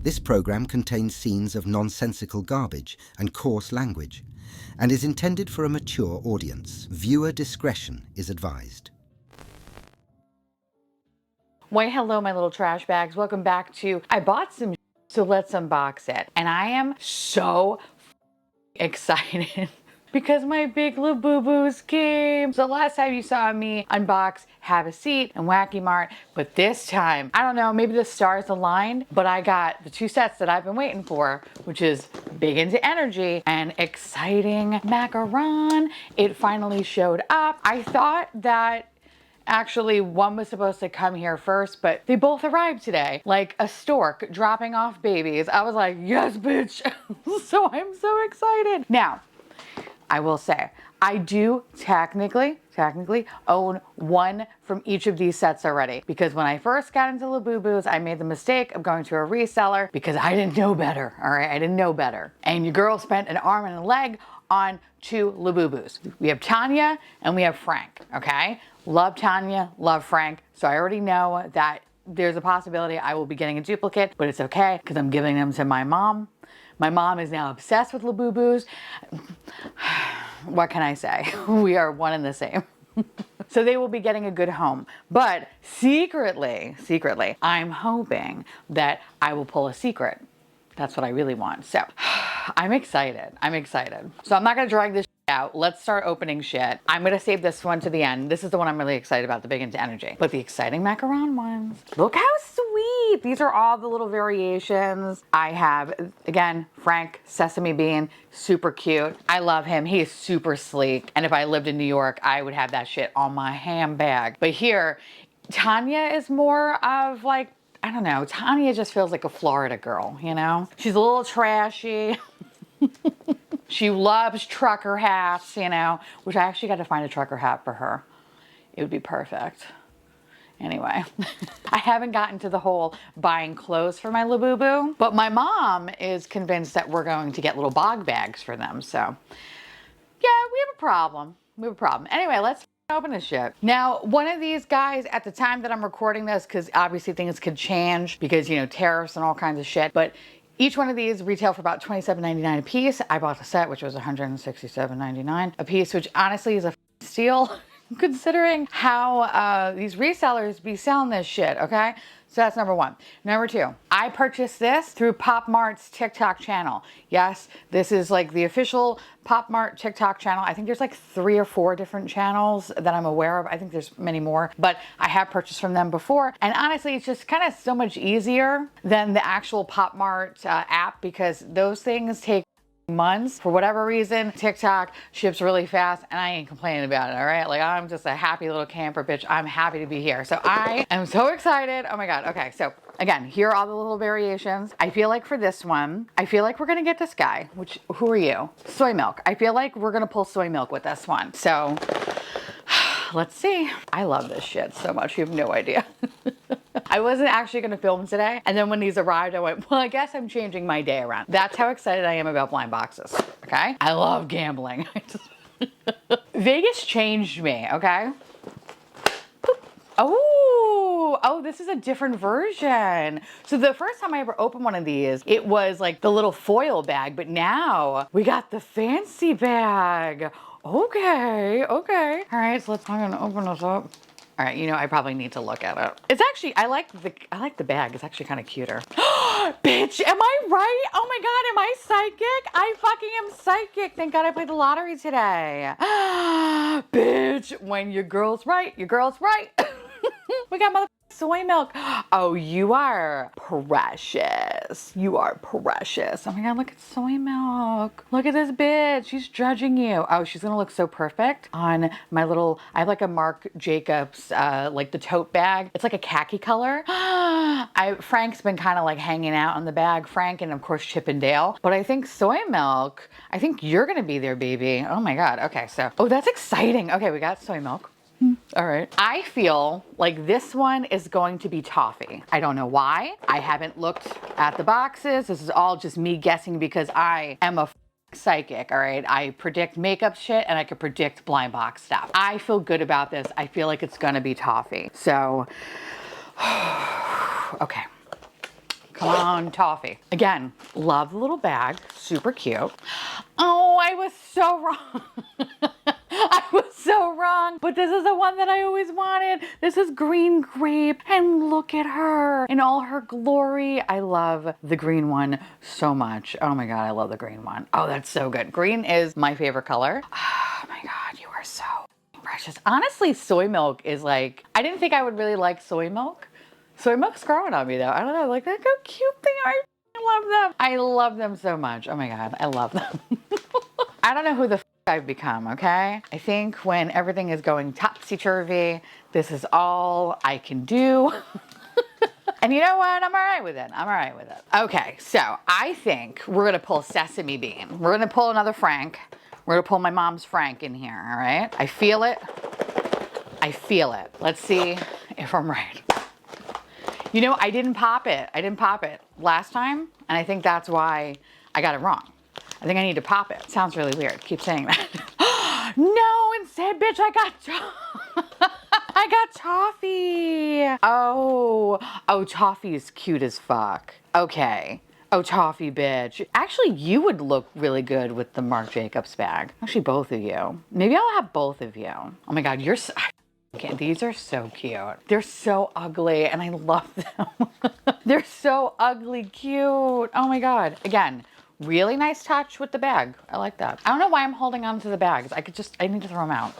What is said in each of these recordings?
This program contains scenes of nonsensical garbage and coarse language and is intended for a mature audience. Viewer discretion is advised. Why, hello, my little trash bags. Welcome back to I Bought Some, so let's unbox it. And I am so excited because my big Labubus came. So last time you saw me unbox Have a Seat and Wacky Mart, but this time, I don't know, maybe the stars aligned, but I got the two sets that I've been waiting for, which is Big Into Energy and Exciting Macaron. It finally showed up. I thought that actually one was supposed to come here first, but they both arrived today, like a stork dropping off babies. I was like, yes, bitch. So I'm so excited. Now, I will say, I do technically own one from each of these sets already, because when I first got into Labubus, I made the mistake of going to a reseller because I didn't know better, all right? I didn't know better. And your girl spent an arm and a leg on two Labubus. We have Tanya and we have Frank, okay? Love Tanya, love Frank. So I already know that there's a possibility I will be getting a duplicate, but it's okay because I'm giving them to my mom. My mom is now obsessed with Labubus. What can I say? We are one and the same. So they will be getting a good home. But secretly, I'm hoping that I will pull a secret. That's what I really want. So I'm excited. So I'm not gonna drag this out. Let's start opening shit. I'm gonna save this one to the end. This is the one I'm really excited about, the Big Into Energy. But the Exciting Macaron ones, look how sweet. These are all the little variations. I have, again, Frank Sesame Bean, super cute. I love him. He is super sleek. And if I lived in New York, I would have that shit on my handbag. But here, Tanya is more of like, I don't know, Tanya just feels like a Florida girl, you know? She's a little trashy. She loves trucker hats, you know, which I actually got to find a trucker hat for her. It would be perfect. Anyway, I haven't gotten to the whole buying clothes for my Labubu, but my mom is convinced that we're going to get little bog bags for them. So yeah, we have a problem. Anyway, let's open this shit. Now, one of these guys at the time that I'm recording this, because obviously things could change because, you know, tariffs and all kinds of shit, but each one of these retail for about $27.99 a piece. I bought the set, which was $167.99 a piece, which honestly is a steal considering how these resellers be selling this shit, okay? So that's number one. Number two, I purchased this through POP MART's TikTok channel. Yes, this is like the official POP MART TikTok channel. I think there's like 3 or 4 different channels that I'm aware of. I think there's many more, but I have purchased from them before. And honestly, it's just kind of so much easier than the actual POP MART app, because those things take months. For whatever reason, TikTok ships really fast and I ain't complaining about it, all right? Like, I'm just a happy little camper bitch. I'm happy to be here. So I am so excited. Oh my God. Okay, so again, here are all the little variations. I feel like for this one, I feel like we're gonna get this guy, which, who are you? Soy Milk. I feel like we're gonna pull Soy Milk with this one. So let's see. I love this shit so much. You have no idea. I wasn't actually going to film today. And then when these arrived, I went, well, I guess I'm changing my day around. That's how excited I am about blind boxes. Okay. I love gambling. Vegas changed me. Okay. Oh, this is a different version. So the first time I ever opened one of these, it was like the little foil bag, but now we got the fancy bag. Okay. All right, so I'm gonna open this up. All right, you know, I probably need to look at it. It's actually, I like the bag. It's actually kind of cuter. Bitch, am I right? Oh my God, am I psychic? I fucking am psychic. Thank God I played the lottery today. Bitch, when your girl's right, your girl's right. We got Soy Milk. Oh, you are precious. You are precious. Oh my God, look at Soy Milk. Look at this bitch. She's judging you. Oh, she's gonna look so perfect on my little, I have like a Marc Jacobs, like the tote bag. It's like a khaki color. Frank's been kind of like hanging out on the bag. Frank and of course Chip and Dale. But I think Soy Milk, I think you're gonna be there, baby. Oh my God. Okay, so, oh, that's exciting. Okay, we got Soy Milk. All right. I feel like this one is going to be toffee. I don't know why. I haven't looked at the boxes. This is all just me guessing because I am a psychic, all right? I predict makeup shit and I could predict blind box stuff. I feel good about this. I feel like it's gonna be toffee. So, okay. Come on, toffee. Again, love the little bag, super cute. Oh, I was so wrong. I was so wrong, but this is the one that I always wanted. This is green grape, and look at her in all her glory. I love the green one so much. Oh my God, I love the green one. Oh, that's so good. Green is my favorite color. Oh my God, you are so precious. Honestly, soy milk is like, I didn't think I would really like soy milk. Soy milk's growing on me though. I don't know, like look how cute they are. I love them. I love them so much. Oh my God, I love them. I don't know who the f I've become, okay? I think when everything is going topsy-turvy, this is all I can do. And you know what? I'm all right with it. I'm all right with it. Okay, so I think we're gonna pull Sesame Bean. We're gonna pull another Frank. We're gonna pull my mom's Frank in here, all right? I feel it. I feel it. Let's see if I'm right. You know, I didn't pop it. I didn't pop it last time, and I think that's why I got it wrong. I think I need to pop it. Sounds really weird. Keep saying that. No, instead, bitch, I got toffee. Oh, toffee's cute as fuck. Okay. Oh, toffee, bitch. Actually, you would look really good with the Marc Jacobs bag. Actually, both of you. Maybe I'll have both of you. Oh my God, you're so... Okay, these are so cute. They're so ugly and I love them. They're so ugly cute. Oh my God. Again, really nice touch with the bag. I like that. I don't know why I'm holding on to the bags. I need to throw them out.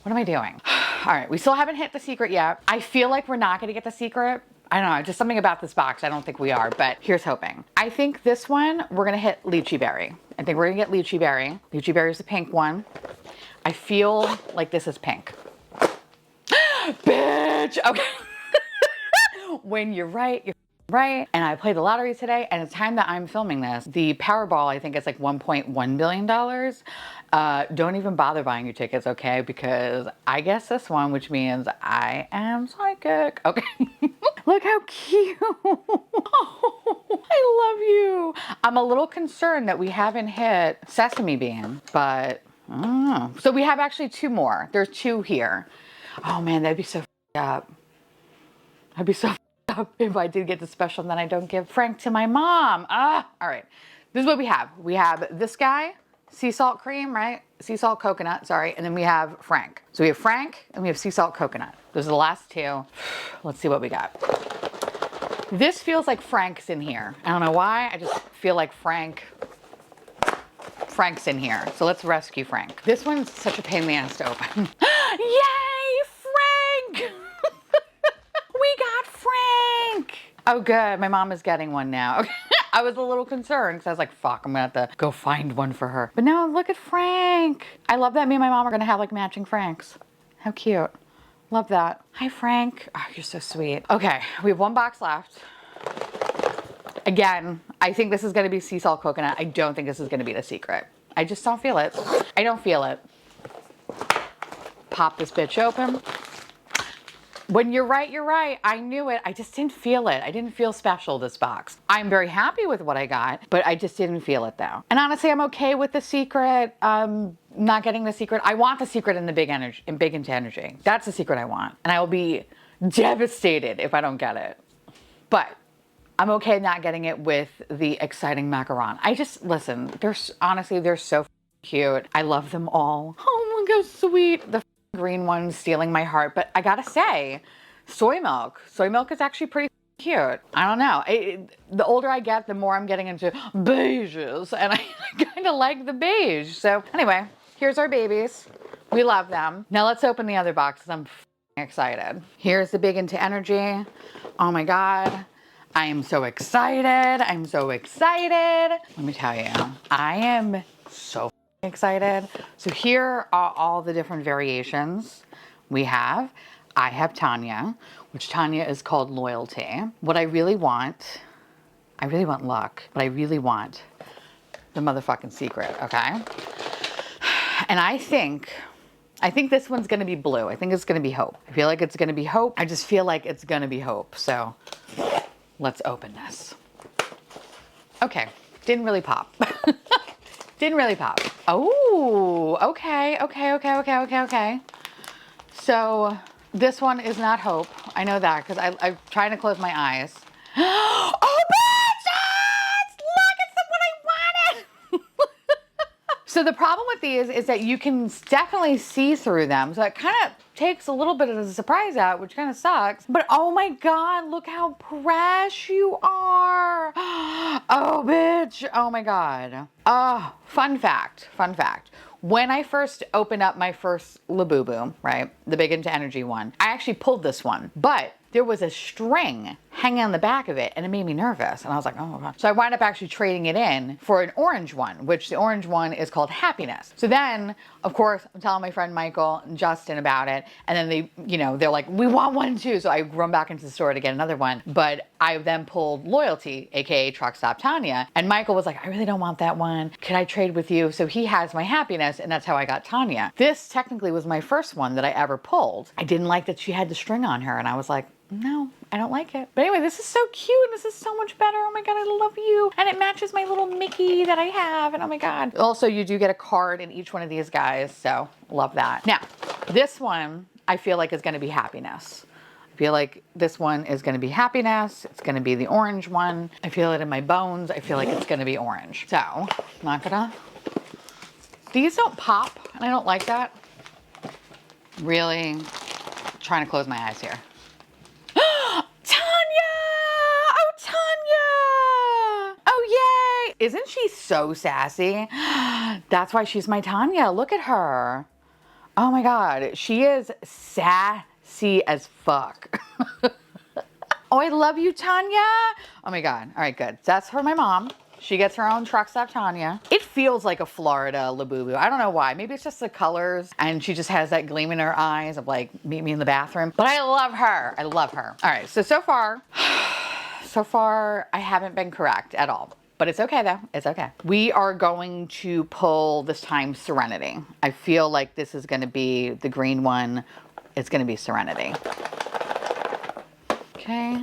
What am I doing? All right, we still haven't hit the secret yet. I feel like we're not gonna get the secret. I don't know, just something about this box. I don't think we are, but here's hoping. I think this one, we're gonna hit Lychee Berry. I think we're gonna get Lychee Berry. Lychee Berry is the pink one. I feel like this is pink. Bitch, okay. When you're right, you're right. And I played the lottery today, and the time that I'm filming this, the Powerball, I think it's like $1.1 billion. Don't even bother buying your tickets, okay? Because I guess this one, which means I am psychic. Okay. Look how cute. Oh, I love you. I'm a little concerned that we haven't hit Sesame Bean, but I don't know. So we have actually two more. There's two here. Oh man, that'd be so up. I'd be so up if I did get the special and then I don't give Frank to my mom. All right. This is what we have. We have this guy, sea salt cream, right? Sea salt coconut, sorry. And then we have Frank. So we have Frank and we have sea salt coconut. Those are the last two. Let's see what we got. This feels like Frank's in here. I don't know why. I just feel like Frank's in here. So let's rescue Frank. This one's such a pain in the ass to open. Yay, Frank! We got Frank! Oh good, my mom is getting one now. Okay. I was a little concerned because I was like, fuck, I'm gonna have to go find one for her. But no, look at Frank. I love that me and my mom are gonna have like matching Franks. How cute. Love that. Hi, Frank. Oh, you're so sweet. Okay, we have one box left. Again, I think this is gonna be sea salt coconut. I don't think this is gonna be the secret. I just don't feel it. I don't feel it. Pop this bitch open. When you're right, you're right. I knew it. I just didn't feel it. I didn't feel special, this box. I'm very happy with what I got, but I just didn't feel it though. And honestly, I'm okay with the secret. Not getting the secret. I want the secret in the big energy, in big into energy. That's the secret I want. And I will be devastated if I don't get it. But I'm okay not getting it with the exciting macaron. I just, listen, honestly, they're so cute. I love them all. Oh my God, sweet. The green one stealing my heart, but I gotta say, soy milk is actually pretty cute. I don't know. The older I get, the more I'm getting into beiges, and I kind of like the beige. So anyway, here's our babies. We love them. Now let's open the other boxes. I'm excited. Here's the big into energy. Oh my God. I am so excited. I'm so excited. Let me tell you, I am so excited. So here are all the different variations we have. I have Tanya, which Tanya is called Loyalty. What I really want luck, but I really want the motherfucking secret, okay? And I think this one's gonna be blue. I think it's gonna be Hope. I feel like it's gonna be Hope. I just feel like it's gonna be Hope. So let's open this. Okay, didn't really pop. Didn't really pop. Oh, okay. So this one is not Hope. I know that because I'm trying to close my eyes. Oh, So the problem with these is that you can definitely see through them. So it kind of takes a little bit of the surprise out, which kind of sucks. But oh my God, look how fresh you are. Oh, bitch. Oh my God. Oh, fun fact. When I first opened up my first Labubu, right, the Big Into Energy one, I actually pulled this one, but there was a string hanging on the back of it and it made me nervous. And I was like, oh my God. So I wound up actually trading it in for an orange one, which the orange one is called Happiness. So then, of course, I'm telling my friend Michael and Justin about it. And then they, you know, they're like, we want one too. So I run back into the store to get another one. But I then pulled Loyalty, AKA Truck Stop Tanya. And Michael was like, I really don't want that one. Can I trade with you? So he has my Happiness, and that's how I got Tanya. This technically was my first one that I ever pulled. I didn't like that she had the string on her. And I was like, no, I don't like it. But anyway, this is so cute and this is so much better. Oh my God, I love you. And it matches my little Mickey that I have. And oh my God. Also, you do get a card in each one of these guys. So love that. Now, this one I feel like is going to be Happiness. I feel like this one is going to be Happiness. It's going to be the orange one. I feel it in my bones. I feel like it's going to be orange. So, I'm not gonna. These don't pop and I don't like that. Really trying to close my eyes here. Isn't she so sassy? That's why she's my Tanya. Look at her. Oh my God. She is sassy as fuck. Oh, I love you, Tanya. Oh my God. All right, good. That's for my mom. She gets her own Truck Stop Tanya. It feels like a Florida Labubu. I don't know why. Maybe it's just the colors and she just has that gleam in her eyes of like, meet me in the bathroom. But I love her. I love her. All right. So far, I haven't been correct at all. But it's okay though, it's okay. We are going to pull this time Serenity. I feel like this is gonna be the green one. It's gonna be Serenity. Okay.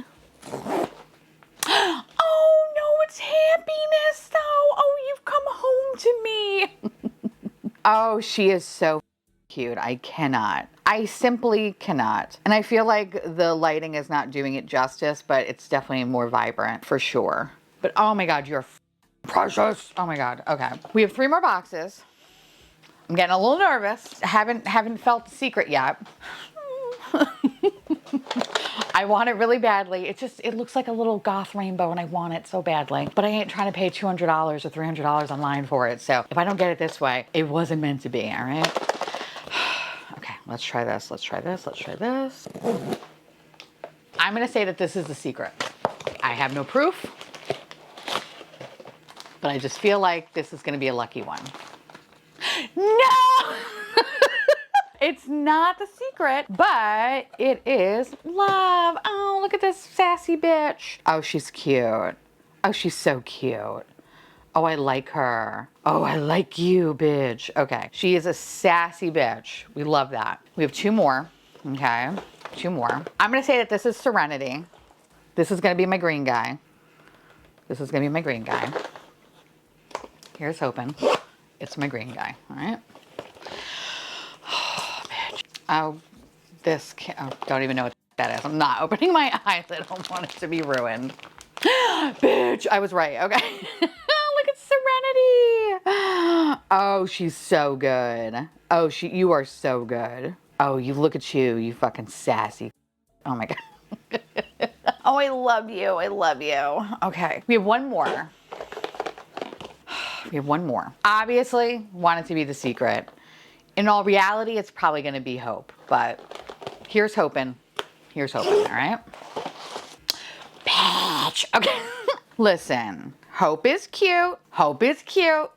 Oh no, it's Happiness though. Oh, you've come home to me. Oh, she is so cute. I cannot. I simply cannot. And I feel like the lighting is not doing it justice, but it's definitely more vibrant for sure. But oh my God, you're precious. Oh my God. Okay. We have 3 more boxes. I'm getting a little nervous. Haven't felt the secret yet. I want it really badly. It looks like a little goth rainbow and I want it so badly. But I ain't trying to pay $200 or $300 online for it. So if I don't get it this way, it wasn't meant to be, all right? Okay, let's try this. Let's try this. Let's try this. I'm gonna say that this is the secret. I have no proof. But I just feel like this is going to be a lucky one. No! It's not the secret, but it is love. Oh, look at this sassy bitch. Oh, she's cute. Oh, she's so cute. Oh, I like her. Oh, I like you, bitch. Okay. She is a sassy bitch. We love that. We have 2 more. Okay. 2 more. I'm going to say that this is Serenity. This is going to be my green guy. This is going to be my green guy. Here's hoping. It's my green guy, all right? Oh, bitch. Oh, this can't, oh, don't even know what that is. I'm not opening my eyes. I don't want it to be ruined. Bitch, I was right, okay. Look at Serenity. Oh, she's so good. Oh, you are so good. Oh, you look at you, you fucking sassy. Oh my God. Oh, I love you. I love you. Okay, we have 1 more. We have 1 more. Obviously, want it to be the secret. In all reality, it's probably going to be Hope. But here's hoping. Here's hoping, all right? Bitch. Okay. Listen, Hope is cute. Hope is cute.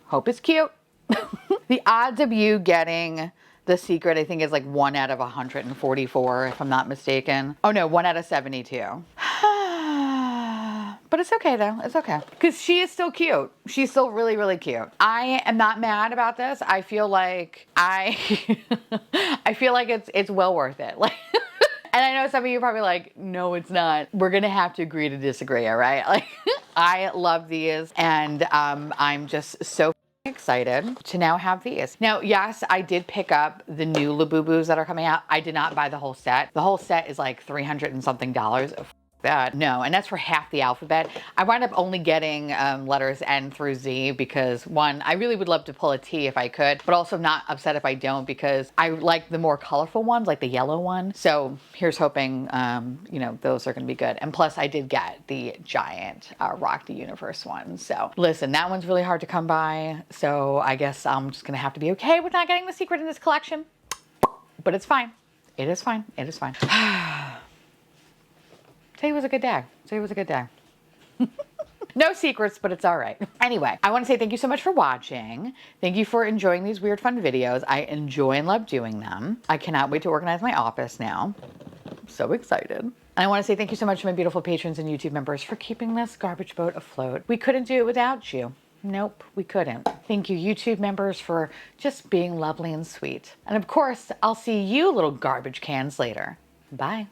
Hope is cute. The odds of you getting the secret, I think, is like 1 out of 144, if I'm not mistaken. Oh no, 1 out of 72. But it's okay though, it's okay. Because she is still cute. She's still really, really cute. I am not mad about this. I feel like I feel like it's well worth it. Like, and I know some of you are probably like, no, it's not. We're gonna have to agree to disagree, all right? Like, I love these and I'm just so excited to now have these. Now, yes, I did pick up the new Labubus that are coming out. I did not buy the whole set. The whole set is like $300 and something. that. No, and that's for half the alphabet. I wound up only getting letters N through Z because one, I really would love to pull a T if I could, but also not upset if I don't because I like the more colorful ones, like the yellow one. So here's hoping, you know, those are going to be good. And plus I did get the giant Rock the Universe one. So listen, that one's really hard to come by. So I guess I'm just going to have to be okay with not getting the secret in this collection, but it's fine. It is fine. It is fine. Today was a good day. Today was a good day. No secrets, but it's all right. Anyway, I want to say thank you so much for watching. Thank you for enjoying these weird, fun videos. I enjoy and love doing them. I cannot wait to organize my office now. I'm so excited. And I want to say thank you so much to my beautiful patrons and YouTube members for keeping this garbage boat afloat. We couldn't do it without you. Nope, we couldn't. Thank you, YouTube members, for just being lovely and sweet. And of course, I'll see you little garbage cans later. Bye.